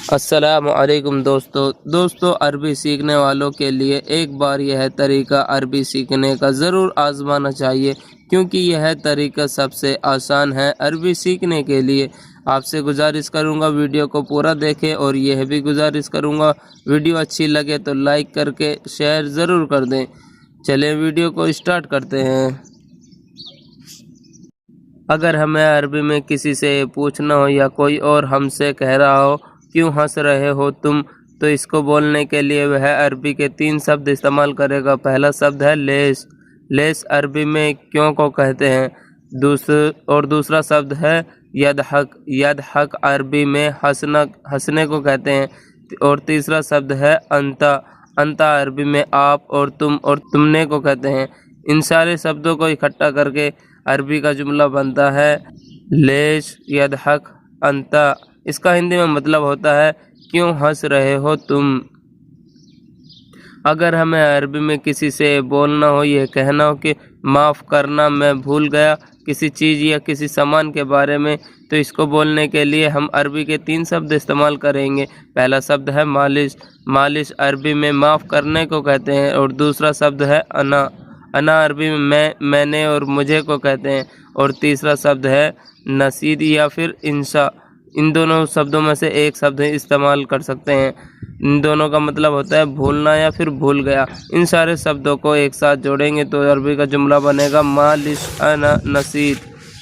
السلام علیکم دوستو عربی سیکھنے والوں کے لیے ایک بار یہ طریقہ عربی سیکھنے کا ضرور آزمانا چاہیے، کیونکہ یہ طریقہ سب سے آسان ہے عربی سیکھنے کے لیے۔ آپ سے گزارش کروں گا ویڈیو کو پورا دیکھیں، اور یہ بھی گزارش کروں گا ویڈیو اچھی لگے تو لائک کر کے شیئر ضرور کر دیں۔ چلیں ویڈیو کو اسٹارٹ کرتے ہیں۔ اگر ہمیں عربی میں کسی سے پوچھنا ہو یا کوئی اور ہم سے کہہ رہا ہو کیوں ہنس رہے ہو تم، تو اس کو بولنے کے لیے وہ عربی کے 3 شبد استعمال کرے گا۔ پہلا شبد ہے لیش۔ لیش عربی میں کیوں کو کہتے ہیں۔ دوسرا شبد ہے یضحک۔ یضحک عربی میں ہنسنے کو کہتے ہیں۔ اور تیسرا شبد ہے انتا۔ انتا عربی میں آپ اور تم نے کو کہتے ہیں۔ ان سارے شبدوں کو اکٹھا کر کے عربی کا جملہ بنتا ہے لیش یضحک انتا۔ اس کا ہندی میں مطلب ہوتا ہے کیوں ہنس رہے ہو تم۔ اگر ہمیں عربی میں کسی سے بولنا ہو، یہ کہنا ہو کہ معاف کرنا میں بھول گیا کسی چیز یا کسی سامان کے بارے میں، تو اس کو بولنے کے لیے ہم عربی کے 3 شبد استعمال کریں گے۔ پہلا شبد ہے مالش۔ مالش عربی میں معاف کرنے کو کہتے ہیں۔ اور دوسرا شبد ہے انا۔ انا عربی میں میں نے اور مجھے کو کہتے ہیں۔ اور تیسرا شبد ہے نسید یا پھر انشا۔ ان دونوں شبدوں میں سے ایک شبد استعمال کر سکتے ہیں۔ ان دونوں کا مطلب ہوتا ہے بھولنا یا پھر بھول گیا۔ ان سارے شبدوں کو ایک ساتھ جوڑیں گے تو عربی کا جملہ بنے گا مالش انا نسید۔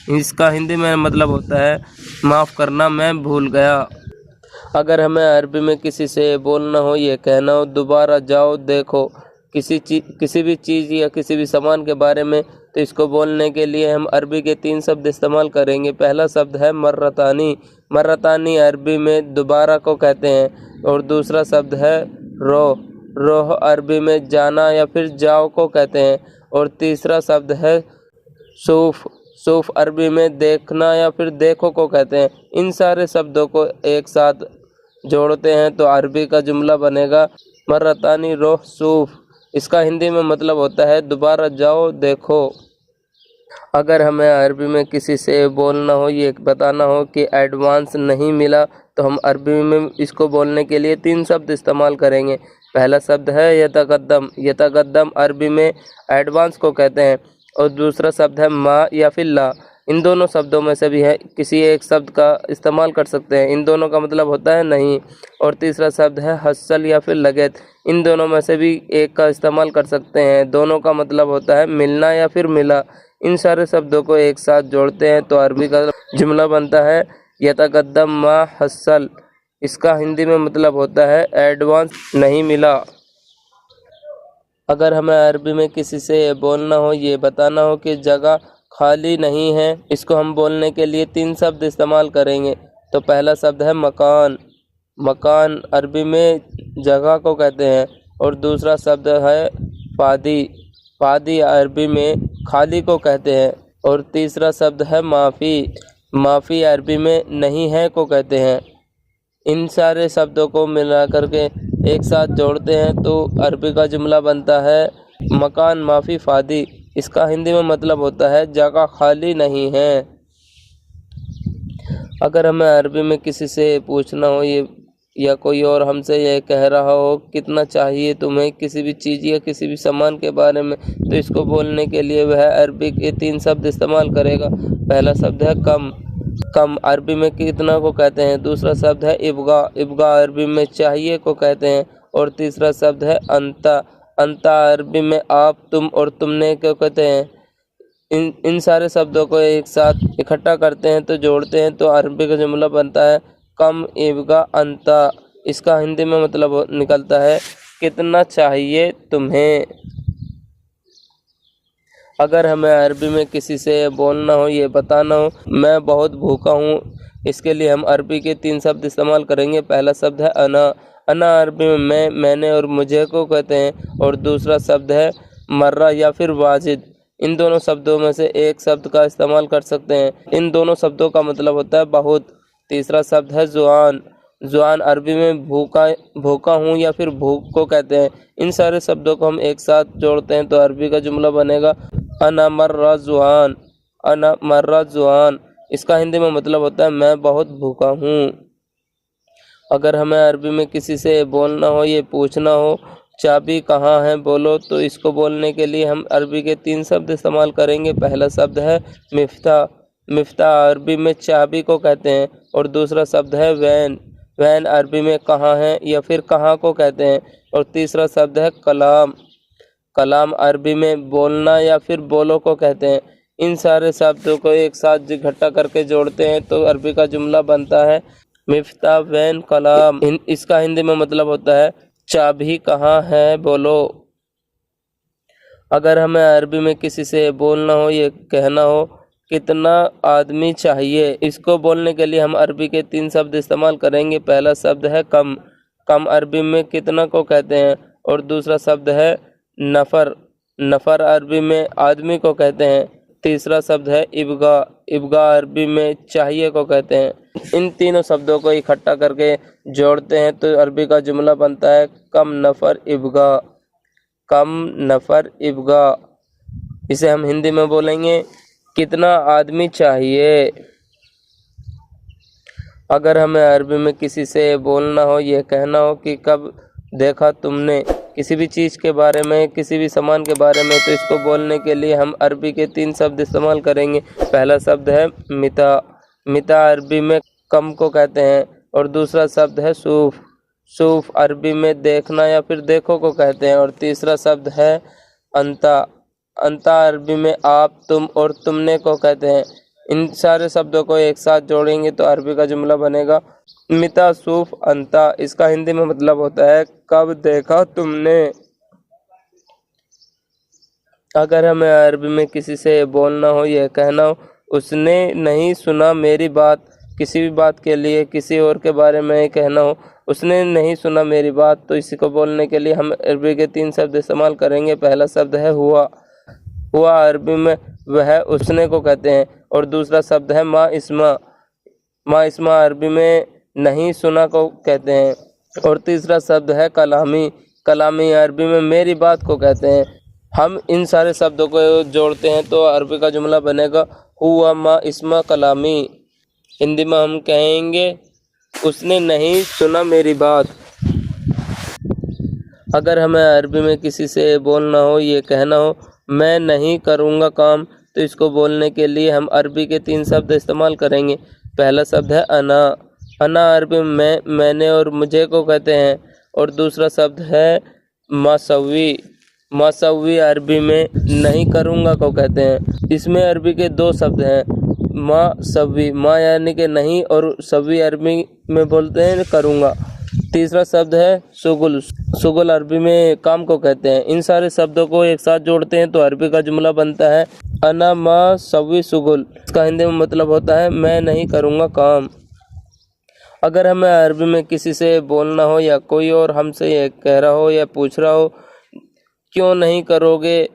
اس کا ہندی میں مطلب ہوتا ہے معاف کرنا میں بھول گیا۔ اگر ہمیں عربی میں کسی سے بولنا ہو، یہ کہنا ہو دوبارہ جاؤ دیکھو کسی بھی چیز یا کسی بھی سامان کے بارے میں، تو اس کو بولنے کے لیے ہم عربی کے 3 شبد استعمال کریں گے۔ پہلا شبد ہے مرتانی۔ مرتانی عربی میں دوبارہ کو کہتے ہیں۔ اور دوسرا شبد ہے روح۔ روح عربی میں جانا یا پھر جاؤ کو کہتے ہیں۔ اور تیسرا شبد ہے شوف۔ شوف عربی میں دیکھنا یا پھر دیکھو کو کہتے ہیں۔ ان سارے شبدوں کو ایک ساتھ جوڑتے ہیں تو عربی کا جملہ بنے گا مرتانی روح شوف۔ اس کا ہندی میں مطلب ہوتا ہے دوبارہ جاؤ دیکھو۔ اگر ہمیں عربی میں کسی سے بولنا ہو، یہ بتانا ہو کہ ایڈوانس نہیں ملا، تو ہم عربی میں اس کو بولنے کے لیے 3 شبد استعمال کریں گے۔ پہلا شبد ہے یتقدم۔ یتقدم عربی میں ایڈوانس کو کہتے ہیں۔ اور دوسرا شبد ہے ما یا پھر لا۔ ان دونوں شبدوں میں سے بھی ہے کسی ایک شبد کا استعمال کر سکتے ہیں۔ ان دونوں کا مطلب ہوتا ہے نہیں۔ اور تیسرا شبد ہے حصل یا پھر لگت۔ ان دونوں میں سے بھی ایک کا استعمال کر سکتے ہیں۔ دونوں کا مطلب ہوتا ہے ملنا یا پھر ملا۔ ان سارے شبدوں کو ایک ساتھ جوڑتے ہیں تو عربی کا جملہ بنتا ہے یتقدم ما حصل۔ اس کا ہندی میں مطلب ہوتا ہے ایڈوانس نہیں ملا۔ اگر ہمیں عربی میں کسی سے بولنا ہو، یہ بتانا ہو کہ جگہ خالی نہیں ہے، اس کو ہم بولنے کے لیے 3 شبد استعمال کریں گے۔ تو پہلا شبد ہے مکان۔ مکان عربی میں جگہ کو کہتے ہیں۔ اور دوسرا شبد ہے فادی۔ فادی عربی میں خالی کو کہتے ہیں۔ اور تیسرا شبد ہے معافی۔ معافی عربی میں نہیں ہے کو کہتے ہیں۔ ان سارے شبدوں کو ملا کر کے ایک ساتھ جوڑتے ہیں تو عربی کا جملہ بنتا ہے مکان معافی فادی۔ اس کا ہندی میں مطلب ہوتا ہے جگہ خالی نہیں ہے۔ اگر ہمیں عربی میں کسی سے پوچھنا ہو، یا کوئی اور ہم سے یہ کہہ رہا ہو کتنا چاہیے تمہیں کسی بھی چیز یا کسی بھی سامان کے بارے میں، تو اس کو بولنے کے لیے وہ عربی کے 3 شبد استعمال کرے گا۔ پہلا شبد ہے کم۔ کم عربی میں کتنا کو کہتے ہیں۔ دوسرا شبد ہے ابغا۔ ابغا عربی میں چاہیے کو کہتے ہیں۔ اور تیسرا شبد ہے انتا۔ انتا عربی میں آپ تم اور تم نے کو کہتے ہیں۔ ان سارے شبدوں کو ایک ساتھ اکٹھا کرتے ہیں تو جوڑتے ہیں تو عربی کا جملہ بنتا ہے کم ابغا انتا۔ اس کا ہندی میں مطلب نکلتا ہے کتنا چاہیے تمہیں۔ اگر ہمیں عربی میں کسی سے بولنا ہو، یہ بتانا ہو میں بہت بھوکا ہوں، اس کے لیے ہم عربی کے 3 شبد استعمال کریں گے۔ پہلا شبد ہے انا۔ انا عربی میں میں نے اور مجھے کو کہتے ہیں۔ اور دوسرا شبد ہے مرہ یا پھر واجد۔ ان دونوں شبدوں میں سے ایک شبد کا استعمال کر سکتے ہیں۔ ان دونوں شبدوں کا مطلب ہوتا ہے بہت۔ تیسرا شبد ہے جوان۔ جوان عربی میں بھوکا ہوں یا پھر بھوک کو کہتے ہیں۔ ان سارے شبدوں کو ہم ایک ساتھ جوڑتے ہیں تو عربی کا جملہ بنے گا انا مرہ جوان۔ انا مرہ جوان۔ اس کا ہندی میں مطلب ہوتا ہے میں بہت بھوکا ہوں۔ اگر ہمیں عربی میں کسی سے بولنا ہو یا پوچھنا ہو چابی کہاں ہے بولو، تو اس کو بولنے کے لیے ہم عربی کے 3 شبد استعمال کریں گے۔ پہلا شبد ہے مفتاح، مفتاح عربی میں چابی کو کہتے ہیں، اور دوسرا شبد ہے وین، وین عربی میں کہاں ہے یا پھر کہاں کو کہتے ہیں، اور تیسرا شبد ہے کلام، کلام عربی میں بولنا یا پھر بولو کو کہتے ہیں۔ ان سارے شبدوں کو ایک ساتھ اکٹھا کر کے جوڑتے ہیں تو عربی کا جملہ بنتا ہے مفتاح وین کلام۔ اس کا ہندی میں مطلب ہوتا ہے چابی کہاں ہے بولو۔ اگر ہمیں عربی میں کسی سے بولنا ہو یا کہنا ہو کتنا آدمی چاہیے، اس کو بولنے کے لیے ہم عربی کے 3 شبد استعمال کریں گے۔ پہلا شبد ہے کم، کم عربی میں کتنا کو کہتے ہیں، اور دوسرا شبد ہے نفر، نفر عربی میں آدمی کو کہتے ہیں، تیسرا شبد ہے ابگا، ابگا عربی میں چاہیے کو کہتے ہیں۔ ان تینوں شبدوں کو اکٹھا کر کے جوڑتے ہیں تو عربی کا جملہ بنتا ہے کم نفر ابگا، کم نفر ابگا۔ اسے ہم ہندی میں بولیں گے کتنا آدمی چاہیے۔ اگر ہمیں عربی میں کسی سے بولنا ہو یہ کہنا ہو کہ کب دیکھا تم نے کسی بھی چیز کے بارے میں، کسی بھی سامان کے بارے میں، تو اس کو بولنے کے لیے ہم عربی کے 3 شبد استعمال کریں گے۔ پہلا شبد ہے متا، متا عربی میں کم کو کہتے ہیں، اور دوسرا شبد ہے شوف، شوف عربی میں دیکھنا یا پھر دیکھو کو کہتے ہیں، اور تیسرا شبد ہے انتا، انتا عربی میں آپ، تم اور تم نے کو کہتے ہیں۔ ان سارے شبدوں کو ایک ساتھ جوڑیں گے تو عربی کا جملہ بنے گا متا شوف انتا۔ اس کا ہندی میں مطلب ہوتا ہے کب دیکھا تم نے۔ اگر ہمیں عربی میں کسی سے بولنا ہو یا کہنا ہو اس نے نہیں سنا میری بات، کسی بھی بات کے لیے کسی اور کے بارے میں کہنا ہو اس نے نہیں سنا میری بات، تو اسی کو بولنے کے لیے ہم عربی کے 3 شبد استعمال کریں گے۔ پہلا شبد ہے ہوا، ہوا عربی میں وہ اس نے کو کہتے ہیں، اور دوسرا شبد ہے ما اسما، ما اسما عربی میں نہیں سنا کو کہتے ہیں، اور تیسرا شبد ہے کلامی، کلامی عربی میں میری بات کو کہتے ہیں۔ ہم ان سارے شبدوں کو جوڑتے ہیں تو عربی کا جملہ بنے گا ہوا ما اسما کلامی۔ ہندی میں ہم کہیں گے اس نے نہیں سنا میری بات۔ اگر ہمیں عربی میں کسی سے بولنا ہو یہ کہنا ہو میں نہیں کروں گا کام، تو اس کو بولنے کے لیے ہم عربی کے 3 شبد استعمال کریں گے۔ پہلا شبد ہے انا، انا عربی میں، میں نے اور مجھے کو کہتے ہیں، اور دوسرا شبد ہے ماسوی، ماسوی عربی میں نہیں کروں گا کو کہتے ہیں۔ اس میں عربی کے 2 شبد ہیں ما سوی، ما یعنی کہ نہیں، اور سوی عربی میں بولتے ہیں کروں گا۔ تیسرا شبد ہے شغل، شغل عربی میں کام کو کہتے ہیں۔ ان سارے شبدوں کو ایک ساتھ جوڑتے ہیں تو عربی کا جملہ بنتا ہے انا ما سوی شغل۔ اس کا ہندی میں مطلب ہوتا ہے میں نہیں کروں گا کام۔ اگر ہمیں عربی میں کسی سے بولنا ہو یا کوئی اور ہم سے یہ کہہ رہا ہو یا پوچھ رہا ہو کیوں نہیں کرو گے،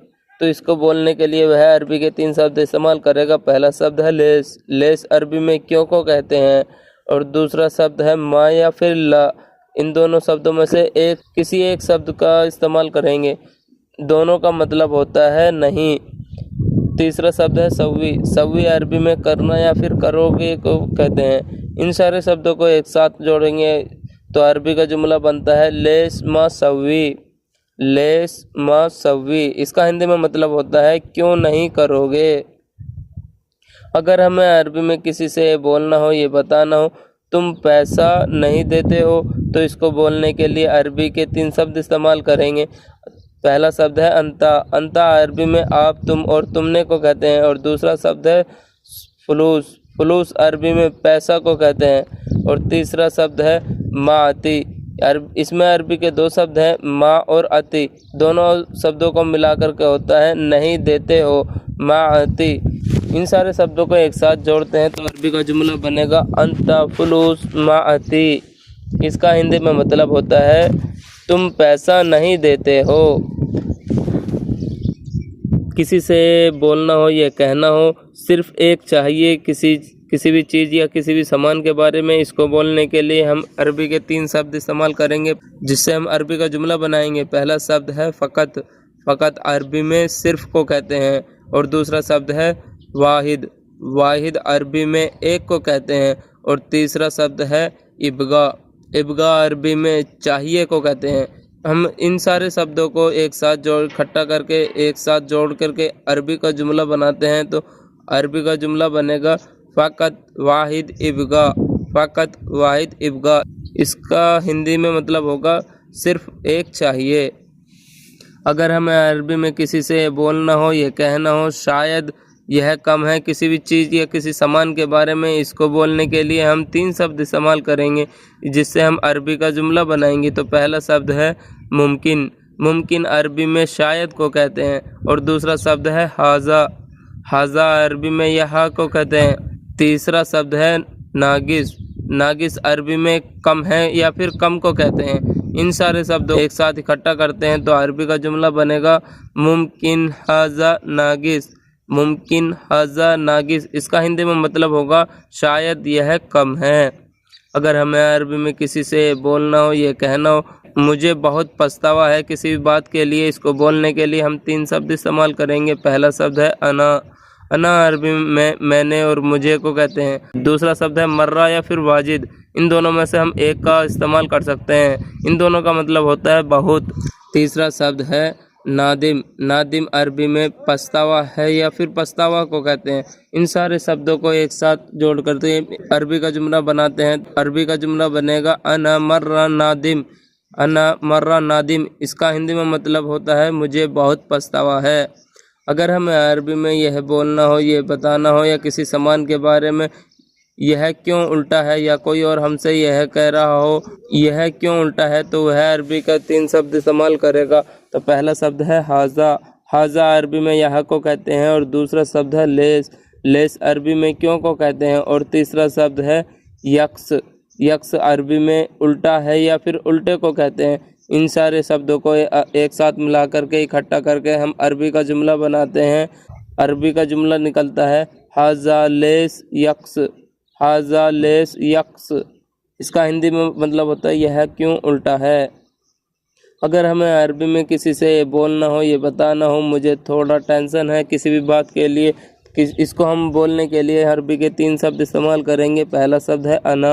تو اس کو بولنے کے لیے وہ عربی کے 3 شبد استعمال کرے گا۔ پہلا شبد ہے لیس، لیس عربی میں کیوں کو کہتے ہیں، اور دوسرا شبد ہے ما یا پھر لا، ان دونوں شبدوں میں سے کسی ایک شبد کا استعمال کریں گے، دونوں کا مطلب ہوتا ہے نہیں۔ تیسرا شبد ہے سوی، سوی عربی میں کرنا یا پھر کرو گے کو کہتے ہیں۔ ان سارے شبدوں کو ایک ساتھ جوڑیں گے تو عربی کا جملہ بنتا ہے لیس ما سوی، لیس ما سوی۔ اس کا ہندی میں مطلب ہوتا ہے کیوں نہیں کرو گے۔ اگر ہمیں عربی میں کسی سے بولنا ہو یہ بتانا ہو تم پیسہ نہیں دیتے ہو، تو اس کو بولنے کے لیے عربی کے 3 شبد استعمال کریں گے۔ پہلا شبد ہے انتا، انتا عربی میں آپ، تم اور تم نے کو کہتے ہیں، اور دوسرا شبد ہے فلوس، فلوس عربی میں پیسہ کو کہتے ہیں، اور تیسرا شبد ہے معتی، اس میں عربی کے 2 شبد ہیں ما اور اتی، دونوں شبدوں کو ملا کر کے ہوتا ہے نہیں دیتے ہو، معتی۔ ان سارے شبدوں کو ایک ساتھ جوڑتے ہیں تو عربی کا جملہ بنے گا انتا فلوس معتی۔ اس کا ہندی میں مطلب ہوتا ہے تم پیسہ نہیں دیتے ہو۔ کسی سے بولنا ہو یا کہنا ہو صرف ایک چاہیے کسی بھی چیز یا کسی بھی سامان کے بارے میں، اس کو بولنے کے لیے ہم عربی کے 3 شبد استعمال کریں گے جس سے ہم عربی کا جملہ بنائیں گے۔ پہلا شبد ہے فقط، فقط عربی میں صرف کو کہتے ہیں، اور دوسرا شبد ہے واحد، واحد عربی میں ایک کو کہتے ہیں، اور تیسرا شبد ہے ابگا، इब्गा अरबी में चाहिए को कहते हैं। हम इन सारे शब्दों को एक साथ इकट्ठा करके एक साथ जोड़ करके अरबी का जुमला बनाते हैं तो अरबी का जुमला बनेगा फ़कत वाहिद इब्गा, फ़कत वाहिद इब्गा। इसका हिंदी में मतलब होगा सिर्फ एक चाहिए। अगर हमें अरबी में किसी से बोलना हो, ये कहना हो शायद यह कम है, किसी भी चीज़ या किसी सामान के बारे में, इसको बोलने के लिए हम 3 शब्द इस्तेमाल करेंगे जिससे हम अरबी का जुमला बनाएंगे। तो पहला शब्द है मुमकिन, मुमकिन अरबी में शायद को कहते हैं। और दूसरा शब्द है हाजा, हाजा अरबी में यहाँ को कहते हैं। तीसरा शब्द है नागिस, नागिस अरबी में कम है या फिर कम को कहते हैं। इन सारे शब्दों एक साथ इकट्ठा करते हैं तो अरबी का जुमला बनेगा मुमकिन हाजा नागिस, मुमकिन हाजा नागिस। इसका हिंदी में मतलब होगा शायद यह कम है। अगर हमें अरबी में किसी से बोलना हो, ये कहना हो मुझे बहुत पछतावा है किसी भी बात के लिए, इसको बोलने के लिए हम 3 शब्द इस्तेमाल करेंगे। पहला शब्द है अना, अना अरबी में मैंने और मुझे को कहते हैं। दूसरा शब्द है मर्रा या फिर वाजिद, इन दोनों में से हम एक का इस्तेमाल कर सकते हैं, इन दोनों का मतलब होता है बहुत। तीसरा शब्द है नादिम, नादिम अरबी में पछतावा है या फिर पछतावा को कहते हैं। इन सारे शब्दों को एक साथ जोड़ करते अरबी का जुमला बनाते हैं। अरबी का जुमला बनेगा अना मर्रा नादिम, अना मर्रा नादिम। इसका हिंदी में मतलब होता है मुझे बहुत पछतावा है। अगर हमें अरबी में यह बोलना हो, ये बताना हो या किसी सामान के बारे में यह क्यों उल्टा है या कोई और हमसे यह कह रहा हो यह क्यों उल्टा है, तो वह अरबी का 3 शब्द इस्तेमाल करेगा। तो पहला शब्द है हाजा, हाजा अरबी में यह को कहते हैं। और दूसरा शब्द है लेस, लेस अरबी में क्यों को कहते हैं। और तीसरा शब्द है यक्स, यक्स अरबी में उल्टा है या फिर उल्टे को कहते हैं। इन सारे शब्दों को एक साथ मिला करके इकट्ठा करके हम अरबी का जुमला बनाते हैं। अरबी का जुमला निकलता है हाजा लेस यक्स, हाजा लेस यक्स। इसका हिंदी में मतलब होता है यह क्यों उल्टा है। अगर हमें अरबी में किसी से बोलना हो, ये बताना हो मुझे थोड़ा टेंशन है किसी भी बात के लिए, इसको हम बोलने के लिए अरबी के 3 शब्द इस्तेमाल करेंगे। पहला शब्द है अना,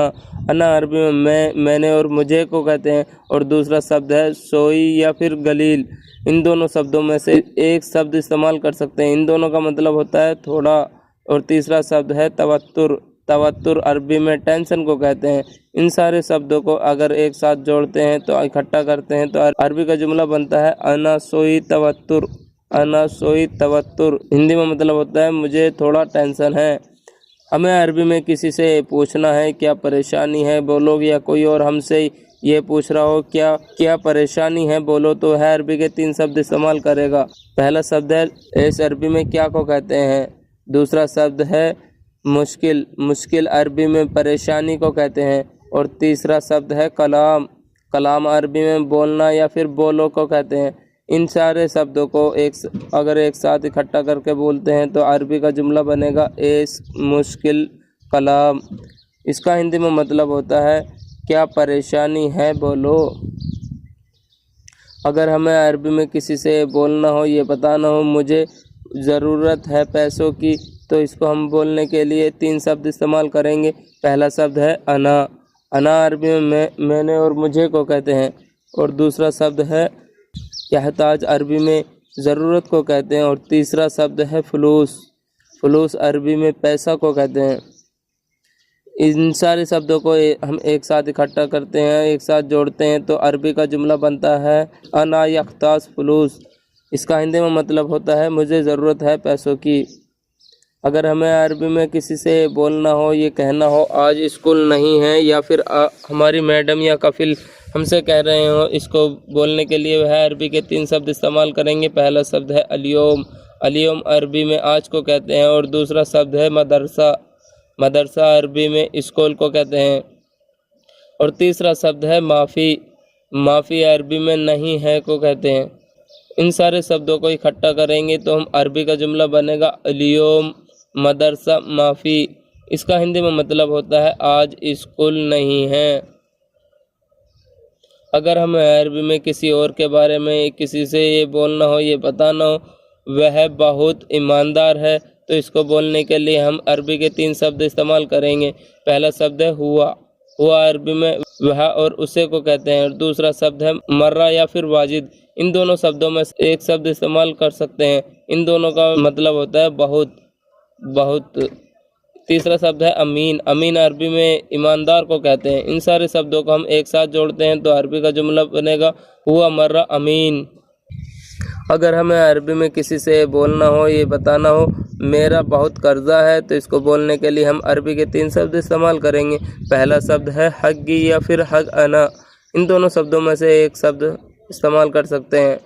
अना अरबी में मैं, मैंने और मुझे को कहते हैं। और दूसरा शब्द है सोई या फिर गलील, इन दोनों शब्दों में से एक शब्द इस्तेमाल कर सकते हैं, इन दोनों का मतलब होता है थोड़ा। और तीसरा शब्द है तवत्तुर, तवत्तुर अरबी में टेंशन को कहते हैं। इन सारे शब्दों को अगर एक साथ जोड़ते हैं तो इकट्ठा करते हैं तो अरबी का जुमला बनता है अना सोई तवत्तुर, अना सोई तवत्तुर। हिंदी में मतलब होता है मुझे थोड़ा टेंशन है। हमें अरबी में किसी से पूछना है क्या परेशानी है बोलो, या कोई और हमसे ये पूछ रहा हो क्या क्या परेशानी है बोलो, तो है अरबी के 3 शब्द इस्तेमाल करेगा। पहला शब्द है इस अरबी में क्या को कहते हैं। दूसरा शब्द है मुश्किल, मुश्किल अरबी में परेशानी को कहते हैं। और तीसरा शब्द है कलाम, कलाम अरबी में बोलना या फिर बोलो को कहते हैं। इन सारे शब्दों को अगर एक साथ इकट्ठा करके बोलते हैं तो अरबी का जुमला बनेगा एस मुश्किल कलाम। इसका हिंदी में मतलब होता है क्या परेशानी है बोलो। अगर हमें अरबी में किसी से बोलना हो, ये बताना हो मुझे ज़रूरत है पैसों की, तो इसको हम बोलने के लिए 3 शब्द इस्तेमाल करेंगे। पहला शब्द है अना, अना अरबी में मैंने और मुझे को कहते हैं। और दूसरा शब्द है यहताज अरबी में ज़रूरत को कहते हैं। और तीसरा शब्द है फलूस, फलूस अरबी में पैसा को कहते हैं। इन सारे शब्दों को हम एक साथ इकट्ठा करते हैं, एक साथ जोड़ते हैं तो अरबी का जुमला बनता है अना यख्तास फलूस। इसका हिंदी में मतलब होता है मुझे ज़रूरत है पैसों की। अगर हमें अरबी में किसी से बोलना हो, ये कहना हो आज स्कूल नहीं है या फिर हमारी मैडम या कफिल हमसे कह रहे हो, इसको बोलने के लिए वह अरबी के 3 शब्द इस्तेमाल करेंगे। पहला शब्द है अलियोम, अलियोम अरबी में आज को कहते हैं। और दूसरा शब्द है मदरसा, मदरसा अरबी में स्कूल को कहते हैं। और तीसरा शब्द है माफ़ी, माफ़ी अरबी में नहीं है को कहते हैं। इन सारे शब्दों को इकट्ठा करेंगे तो हम अरबी का जुमला बनेगा अलियोम मदरसा माफ़ी। इसका हिंदी में मतलब होता है आज स्कूल नहीं है। अगर हमें अरबी में किसी और के बारे में किसी से ये बोलना हो, ये बताना हो वह बहुत ईमानदार है, तो इसको बोलने के लिए हम अरबी के 3 शब्द इस्तेमाल करेंगे। पहला शब्द है हुआ, हुआ अरबी में वह और उसे को कहते हैं। और दूसरा शब्द है मर्रा या फिर वाजिद। इन दोनों शब्दों में एक शब्द इस्तेमाल कर सकते हैं। इन दोनों का मतलब होता है बहुत बहुत। तीसरा शब्द है अमीन। अमीन अरबी में ईमानदार को कहते हैं। इन सारे शब्दों को हम एक साथ जोड़ते हैं तो अरबी का जुमला बनेगा हुआ मर्रा अमीन। अगर हमें अरबी में किसी से बोलना हो, ये बताना हो मेरा बहुत कर्जा है, तो इसको बोलने के लिए हम अरबी के 3 शब्द इस्तेमाल करेंगे। पहला शब्द है हग्गी या फिर हग अना। इन दोनों शब्दों में से एक शब्द इस्तेमाल कर सकते हैं।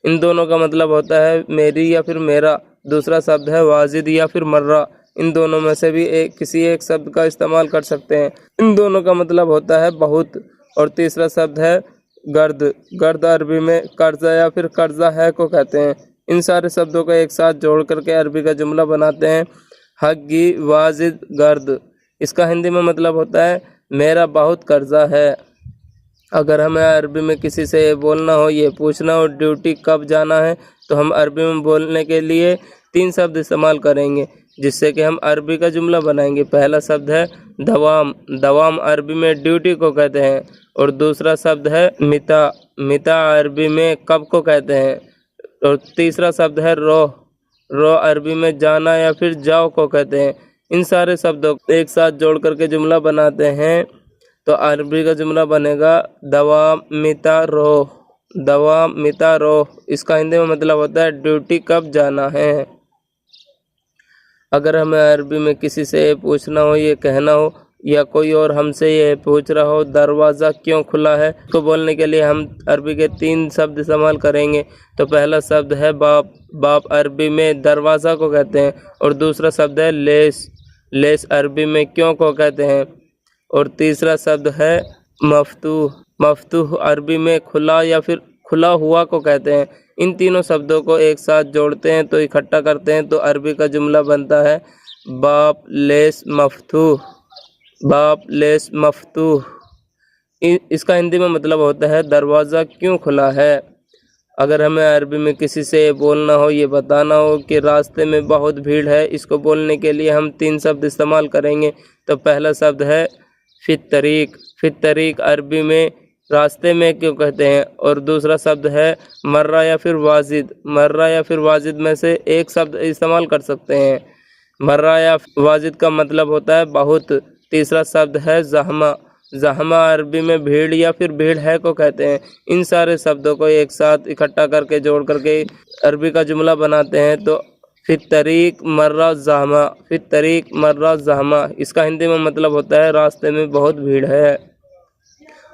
इन दोनों का मतलब होता है मेरी या फिर मेरा। दूसरा शब्द है वाजिद या फिर मर्रा। इन दोनों में से भी किसी एक शब्द का इस्तेमाल कर सकते हैं। इन दोनों का मतलब होता है बहुत। और तीसरा शब्द है गर्द। गर्द अरबी में कर्जा या फिर कर्जा है को कहते हैं। इन सारे शब्दों को एक साथ जोड़ करके अरबी का जुमला बनाते हैं हग्गी वाजिद गर्द। इसका हिंदी में मतलब होता है मेरा बहुत कर्जा है। अगर हमें अरबी में किसी से बोलना हो, ये पूछना हो ड्यूटी कब जाना है, तो हम अरबी में बोलने के लिए 3 शब्द इस्तेमाल करेंगे जिससे कि हम अरबी का जुमला बनाएंगे। पहला शब्द है दवाम। दवाम अरबी में ड्यूटी को कहते हैं। और दूसरा शब्द है मिता। मिता अरबी में कब को कहते हैं। और तीसरा शब्द है रोह। रोह अरबी में जाना या फिर जाओ को कहते हैं। इन सारे शब्दों को एक साथ जोड़ करके जुमला बनाते हैं तो अरबी का जुमला बनेगा दवाम मिता रोह। दवाम मिता रोह। इसका हिंदी में मतलब होता है ड्यूटी कब जाना है। अगर हमें अरबी में किसी से पूछना हो, ये कहना हो या कोई और हमसे ये पूछ रहा हो दरवाज़ा क्यों खुला है, तो बोलने के लिए हम अरबी के 3 शब्द इस्तेमाल करेंगे। तो पहला शब्द है बाप। बाप अरबी में दरवाज़ा को कहते हैं। और दूसरा शब्द है लेस। लेस अरबी में क्यों को कहते हैं। और तीसरा शब्द है मफ्तूह। मफ्तूह अरबी में खुला या फिर खुला हुआ को कहते हैं। इन तीनों शब्दों को एक साथ जोड़ते हैं तो इकट्ठा करते हैं तो अरबी का जुमला बनता है बाप लेस मफ्तूह। बाप लेस मफ्तूह। इसका हिंदी में मतलब होता है दरवाज़ा क्यों खुला है। अगर हमें अरबी में किसी से बोलना हो, ये बताना हो कि रास्ते में बहुत भीड़ है, इसको बोलने के लिए हम 3 शब्द इस्तेमाल करेंगे। तो पहला शब्द है फित तरीक। फित तरीक अरबी में रास्ते में क्यों कहते हैं। और दूसरा शब्द है मर्रा या फिर वाजिद। मर्रा या फिर वाजिद में से एक शब्द इस्तेमाल कर सकते हैं। मर्रा या वाजिद का मतलब होता है बहुत। तीसरा शब्द है जहमा। जहमा अरबी में भीड़ या फिर भीड़ है को कहते हैं। इन सारे शब्दों को एक साथ इकट्ठा करके जोड़ करके अरबी का जुमला बनाते हैं तो फित तरीक मर्रा जहमा। फित तरीक मर्रा जहमा। इसका हिंदी में मतलब होता है रास्ते में बहुत भीड़ है।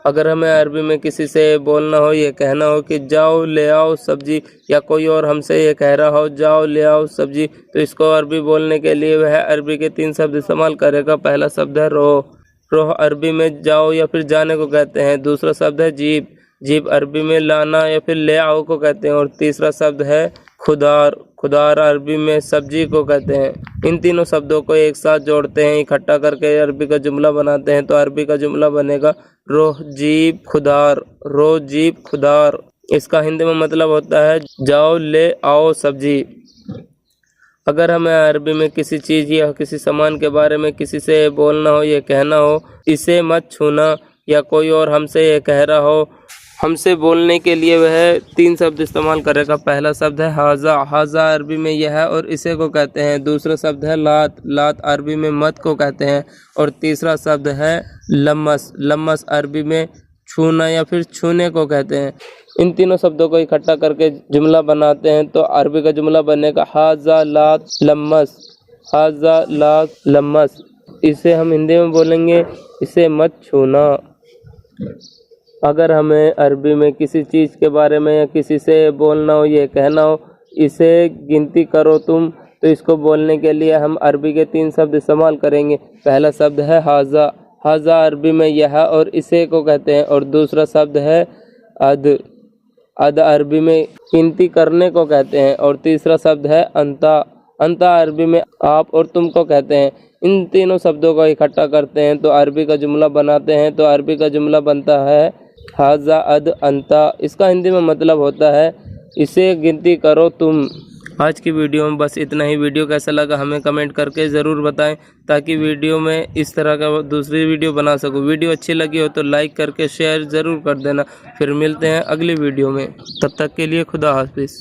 अगर हमें अरबी में किसी से बोलना हो, ये कहना हो कि जाओ ले आओ सब्जी, या कोई और हमसे ये कह रहा हो जाओ ले आओ सब्जी, तो इसको अरबी बोलने के लिए वह अरबी के 3 शब्द इस्तेमाल करेगा। पहला शब्द है रोह। रोह अरबी में जाओ या फिर जाने को कहते हैं। दूसरा शब्द है जीप। जीप अरबी में लाना या फिर ले आओ को कहते हैं। और तीसरा शब्द है खुदार। खुदार अरबी में सब्जी को कहते हैं। इन तीनों शब्दों को एक साथ जोड़ते हैं, इकट्ठा करके अरबी का जुमला बनाते हैं तो अरबी का जुमला बनेगा रोह जीप खुदार। रोह जीप खुदार। इसका हिंदी में मतलब होता है जाओ ले आओ सब्जी। अगर हमें अरबी में किसी चीज़ या किसी सामान के बारे में किसी से बोलना हो, ये कहना हो इसे मत छूना, या कोई और हमसे ये कह रहा हो, हमसे बोलने के लिए वह 3 शब्द इस्तेमाल करेगा। पहला शब्द है हाजा। हाजा अरबी में यह है और इसे को कहते हैं। दूसरा शब्द है लात। लात अरबी में मत को कहते हैं। और तीसरा शब्द है लम्मस। लम्मस अरबी में छूना या फिर छूने को कहते हैं। इन तीनों शब्दों को इकट्ठा करके जुमला बनाते हैं तो अरबी का जुमला बनेगा हाजा लात लम्मस। हाजा लात लम्मस। इसे हम हिंदी में बोलेंगे इसे मत छूना। अगर हमें अरबी में किसी चीज़ के बारे में या किसी से बोलना हो, ये कहना हो इसे गिनती करो तुम, तो इसको बोलने के लिए हम अरबी के 3 शब्द इस्तेमाल करेंगे। पहला शब्द है हाजा। हाजा अरबी में यह और इसे को कहते हैं। और दूसरा शब्द है अद। अद अरबी में गिनती करने को कहते हैं। और तीसरा शब्द है अंता। अंता अरबी में आप और तुम को कहते हैं। इन तीनों शब्दों को इकट्ठा करते हैं तो अरबी का जुमला बनाते हैं तो अरबी का जुमला बनता है हाजा अद अंता। इसका हिंदी में मतलब होता है इसे गिनती करो तुम। आज की वीडियो में बस इतना ही। वीडियो कैसा लगा हमें कमेंट करके ज़रूर बताएं, ताकि वीडियो में इस तरह का दूसरी वीडियो बना सकूं। वीडियो अच्छी लगी हो तो लाइक करके शेयर ज़रूर कर देना। फिर मिलते हैं अगली वीडियो में, तब तक के लिए खुदा हाफिज़।